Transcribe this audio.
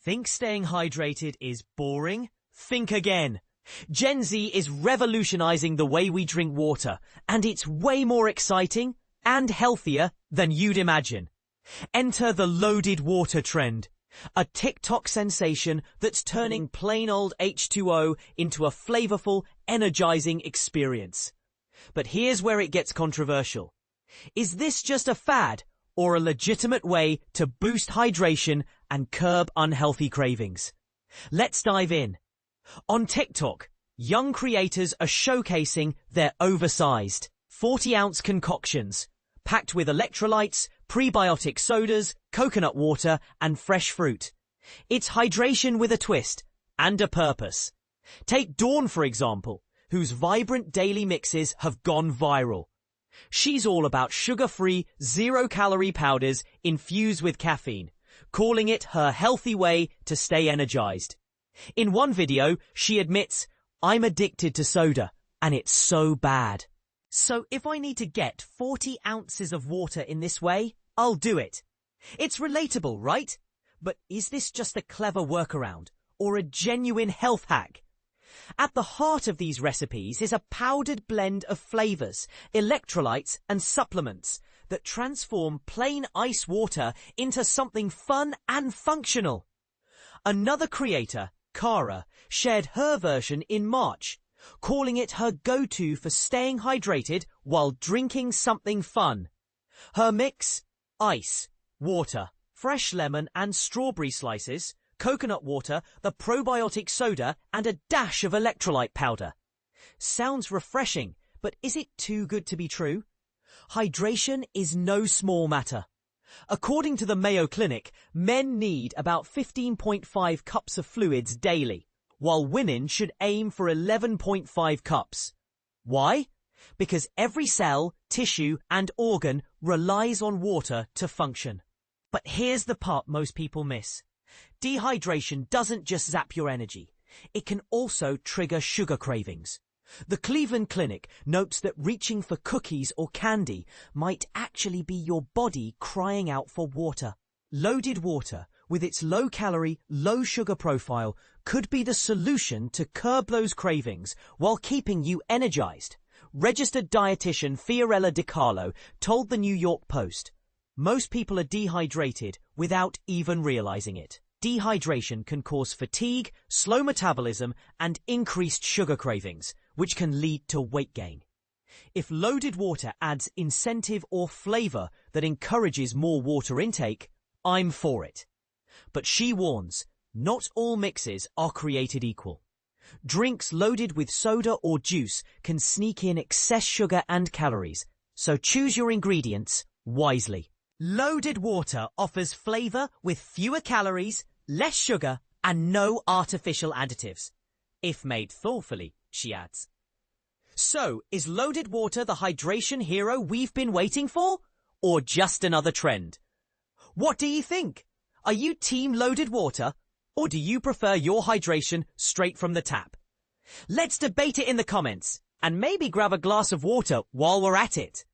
Think staying hydrated is boring? Think again. Gen Z is revolutionizing the way we drink water, and it's way more exciting and healthier than you'd imagine. Enter the loaded water trend, a TikTok sensation that's turning plain old H2O into a flavorful, energizing experience. But here's where it gets controversial. Is this just a fad or a legitimate way to boost hydration and curb unhealthy cravings? Let's dive in. On TikTok, young creators are showcasing their oversized 40-ounce concoctions, packed with electrolytes, prebiotic sodas, coconut water, and fresh fruit. It's hydration with a twist and a purpose. Take Dawn, for example, whose vibrant daily mixes have gone viral. She's all about sugar-free, zero-calorie powders infused with caffeine, calling it her healthy way to stay energized. In one video, she admits, "I'm addicted to soda, and it's so bad. So if I need to get 40 ounces of water in this way, I'll do it." It's relatable, right? But is this just a clever workaround or a genuine health hack? At the heart of these recipes is a powdered blend of flavors, electrolytes, and supplements that transform plain ice water into something fun and functional. Another creator, Cara, shared her version in March, calling it her go-to for staying hydrated while drinking something fun. Her mix: ice, water, fresh lemon and strawberry slices, coconut water, the probiotic soda, and a dash of electrolyte powder. Sounds refreshing, but is it too good to be true? Hydration is no small matter. According to the Mayo Clinic, men need about 15.5 cups of fluids daily, while women should aim for 11.5 cups. Why? Because every cell, tissue, and organ relies on water to function. But here's the part most people miss. Dehydration doesn't just zap your energy. It can also trigger sugar cravings. The Cleveland Clinic notes that reaching for cookies or candy might actually be your body crying out for water. Loaded water, with its low-calorie, low-sugar profile, could be the solution to curb those cravings while keeping you energized. Registered dietitian Fiorella DiCarlo told the New York Post, "Most people are dehydrated without even realizing it. Dehydration can cause fatigue, slow metabolism, and increased sugar cravings, which can lead to weight gain. If loaded water adds incentive or flavor that encourages more water intake, I'm for it." But she warns, not all mixes are created equal. Drinks loaded with soda or juice can sneak in excess sugar and calories, so choose your ingredients wisely. Loaded water offers flavor with fewer calories, less sugar, and no artificial additives. If made thoughtfully, she adds. So, is loaded water the hydration hero we've been waiting for? Or just another trend? What do you think? Are you team loaded water? Or do you prefer your hydration straight from the tap? Let's debate it in the comments, and maybe grab a glass of water while we're at it.